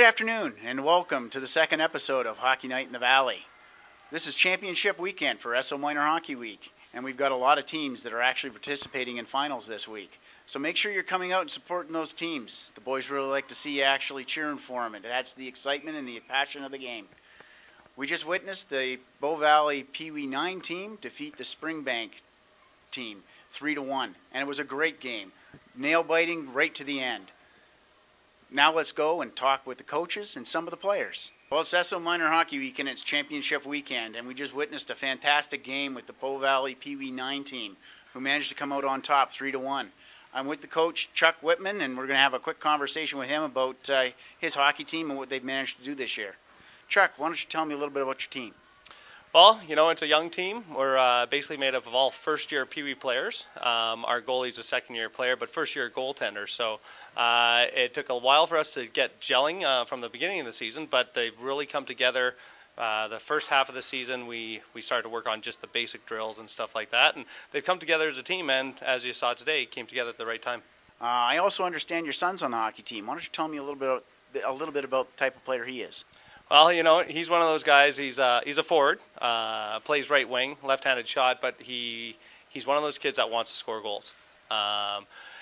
afternoon and welcome to the second episode of Hockey Night in the Valley. This is championship weekend for Esso Minor Hockey Week, and we've got a lot of teams that are actually participating in finals this week. So make sure you're coming out and supporting those teams. The boys really like to see you actually cheering for them. It adds to the excitement and the passion of the game. We just witnessed the Bow Valley PeeWee 9 team defeat the Springbank team 3-1, and it was a great game. Nail-biting right to the end. Now let's go and talk with the coaches and some of the players. Well, it's Esso Minor Hockey Week and it's championship weekend, and we just witnessed a fantastic game with the Bow Valley PeeWee 9 team, who managed to come out on top 3-1. I'm with the coach, Coach Whitman, and we're going to have a quick conversation with him about his hockey team and what they've managed to do this year. Chuck, why don't you tell me a little bit about your team? Well, you know, it's a young team. We're basically made up of all first-year PeeWee players. Our goalie's a second-year player, but first-year goaltender. So it took a while for us to get gelling from the beginning of the season, but they've really come together. The first half of the season, we started to work on just the basic drills and stuff like that, and they've come together as a team, and as you saw today, came together at the right time. I also understand your son's on the hockey team. Why don't you tell me a little bit about the type of player he is? Well, you know, he's one of those guys. He's a forward, plays right wing, left-handed shot, but he's one of those kids that wants to score goals.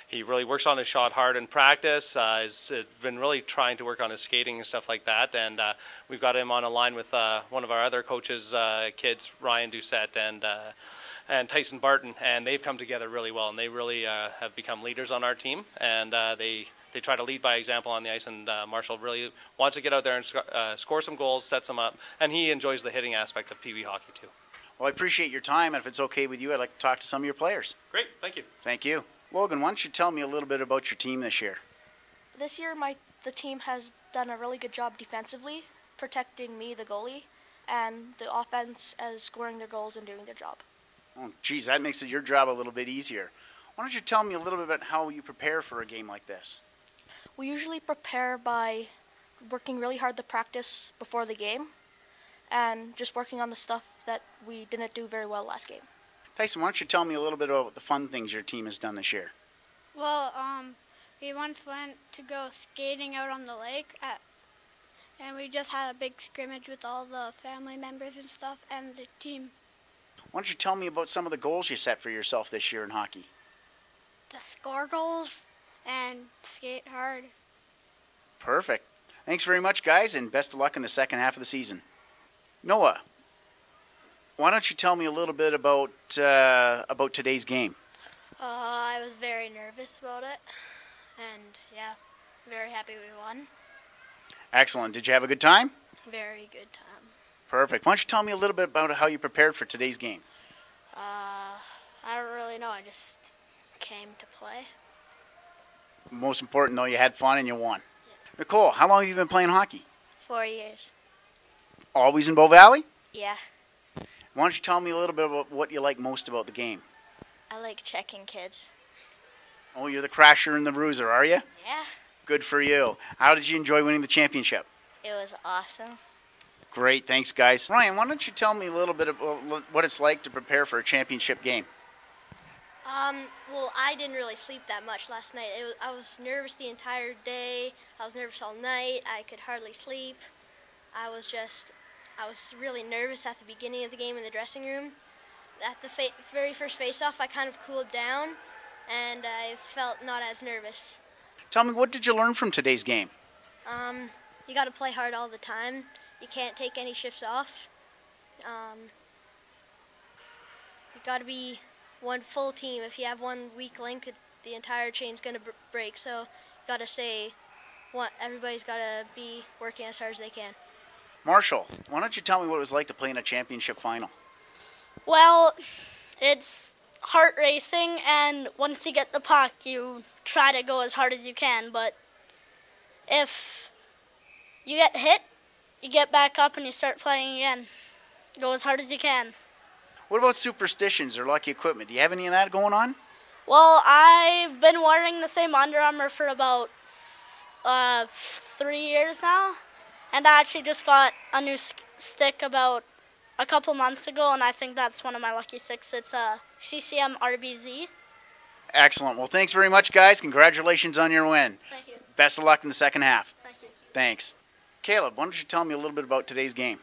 He really works on his shot hard in practice. Has been really trying to work on his skating and stuff like that. And we've got him on a line with one of our other coaches' kids, Ryan Duet and Tyson Barton, and they've come together really well. And they really have become leaders on our team. And they try to lead by example on the ice, and Marshall really wants to get out there and score some goals, set some up, and he enjoys the hitting aspect of PeeWee hockey too. Well, I appreciate your time, and if it's okay with you, I'd like to talk to some of your players. Great, thank you. Thank you. Logan, why don't you tell me a little bit about your team this year? This year, the team has done a really good job defensively, protecting me, the goalie, and the offense as scoring their goals and doing their job. Oh, geez, that makes your job a little bit easier. Why don't you tell me a little bit about how you prepare for a game like this? We usually prepare by working really hard to practice before the game and just working on the stuff that we didn't do very well last game. Tyson, why don't you tell me a little bit about the fun things your team has done this year? Well, we once went to go skating out on the lake, and we just had a big scrimmage with all the family members and stuff and the team. Why don't you tell me about some of the goals you set for yourself this year in hockey? To score goals and skate hard. Perfect. Thanks very much, guys, and best of luck in the second half of the season. Noah, why don't you tell me a little bit about today's game? I was very nervous about it, and yeah, very happy we won. Excellent. Did you have a good time? Very good time. Perfect. Why don't you tell me a little bit about how you prepared for today's game? I don't really know. I just came to play. Most important, though, you had fun and you won. Yeah. Nicole, how long have you been playing hockey? 4 years. Always in Bow Valley? Yeah. Why don't you tell me a little bit about what you like most about the game? I like checking kids. Oh, you're the crasher and the bruiser, are you? Yeah. Good for you. How did you enjoy winning the championship? It was awesome. Great, thanks, guys. Ryan, why don't you tell me a little bit about what it's like to prepare for a championship game? Well, I didn't really sleep that much last night. I was nervous the entire day. I was nervous all night. I could hardly sleep. I was really nervous at the beginning of the game in the dressing room. At the very first face-off, I kind of cooled down, and I felt not as nervous. Tell me, what did you learn from today's game? You got to play hard all the time. You can't take any shifts off. You got to be one full team. If you have one weak link, the entire chain's going to break. So you got to everybody's got to be working as hard as they can. Marshall, why don't you tell me what it was like to play in a championship final? Well, it's heart racing, and once you get the puck, you try to go as hard as you can. But if you get hit, you get back up and you start playing again. Go as hard as you can. What about superstitions or lucky equipment? Do you have any of that going on? Well, I've been wearing the same Under Armour for about 3 years now, and I actually just got a new stick about a couple months ago, and I think that's one of my lucky sticks. It's a CCM RBZ. Excellent. Well, thanks very much, guys. Congratulations on your win. Thank you. Best of luck in the second half. Thank you. Thanks. Caleb, why don't you tell me a little bit about today's game?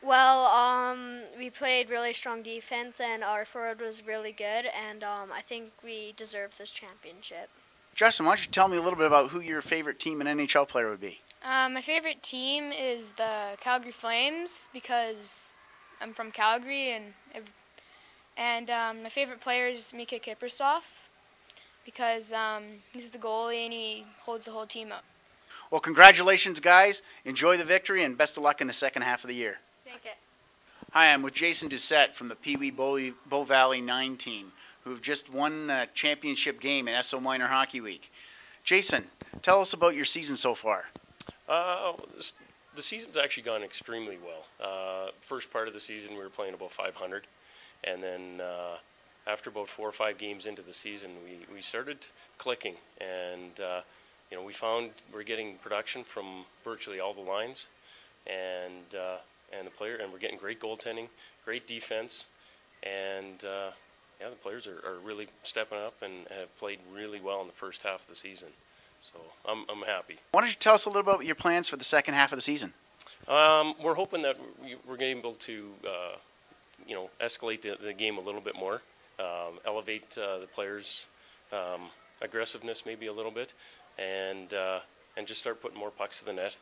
Well, we played really strong defense, and our forward was really good, and I think we deserve this championship. Justin, why don't you tell me a little bit about who your favorite team and NHL player would be? My favorite team is the Calgary Flames because I'm from Calgary, and my favorite player is Mika Kiprusoff because he's the goalie and he holds the whole team up. Well, congratulations, guys. Enjoy the victory and best of luck in the second half of the year. Thank you. Hi, I'm with Jason Doucette from the PeeWee Bow Valley 9 team, who've just won a championship game in Esso Minor Hockey Week. Jason, tell us about your season so far. The season's actually gone extremely well. First part of the season, we were playing about 500, and then after about 4 or 5 games into the season, we started clicking, and you know, we found we're getting production from virtually all the lines, and the player, and we're getting great goaltending, great defense, and yeah, the players are really stepping up and have played really well in the first half of the season. So I'm happy. Why don't you tell us a little about your plans for the second half of the season? We're hoping that we're able to you know, escalate the game a little bit more, elevate the players' aggressiveness maybe a little bit, and just start putting more pucks to the net,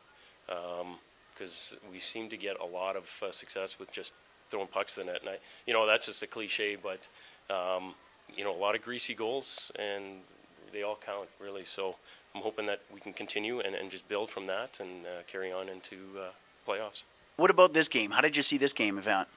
because we seem to get a lot of success with just throwing pucks to the net. And you know, that's just a cliche, but you know, a lot of greasy goals, and they all count really. So I'm hoping that we can continue and just build from that and carry on into playoffs. What about this game? How did you see this game event?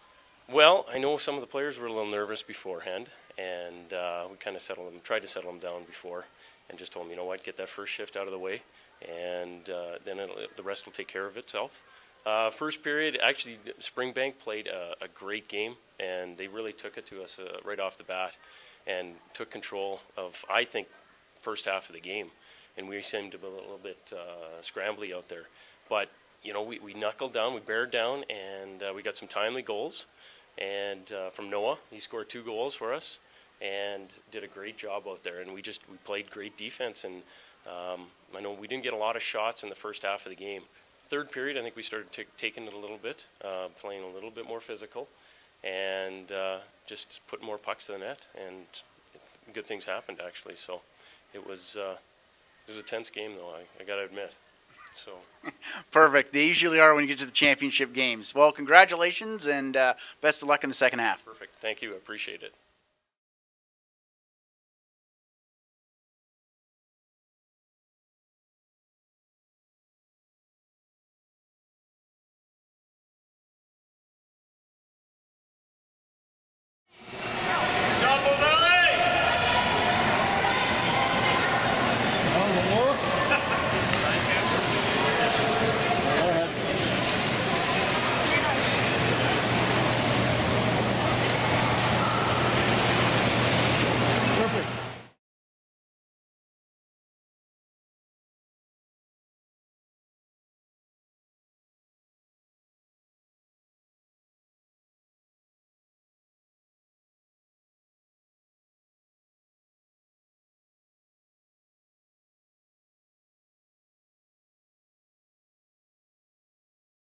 Well, I know some of the players were a little nervous beforehand, and we kind of tried to settle them down before, and just told them, you know what, get that first shift out of the way, and then the rest will take care of itself. First period, actually, Springbank played a great game, and they really took it to us right off the bat, and took control of, I think, first half of the game, and we seemed to be a little bit scrambly out there, but you know, we knuckled down, we bared down, and we got some timely goals. And from Noah, he scored 2 goals for us, and did a great job out there. And we played great defense. And I know we didn't get a lot of shots in the first half of the game. Third period, I think we started taking it a little bit, playing a little bit more physical, and just putting more pucks to the net. And good things happened actually. So it was a tense game, though. I got to admit. So. Perfect. They usually are when you get to the championship games. Well, congratulations and best of luck in the second half. Perfect. Thank you. I appreciate it.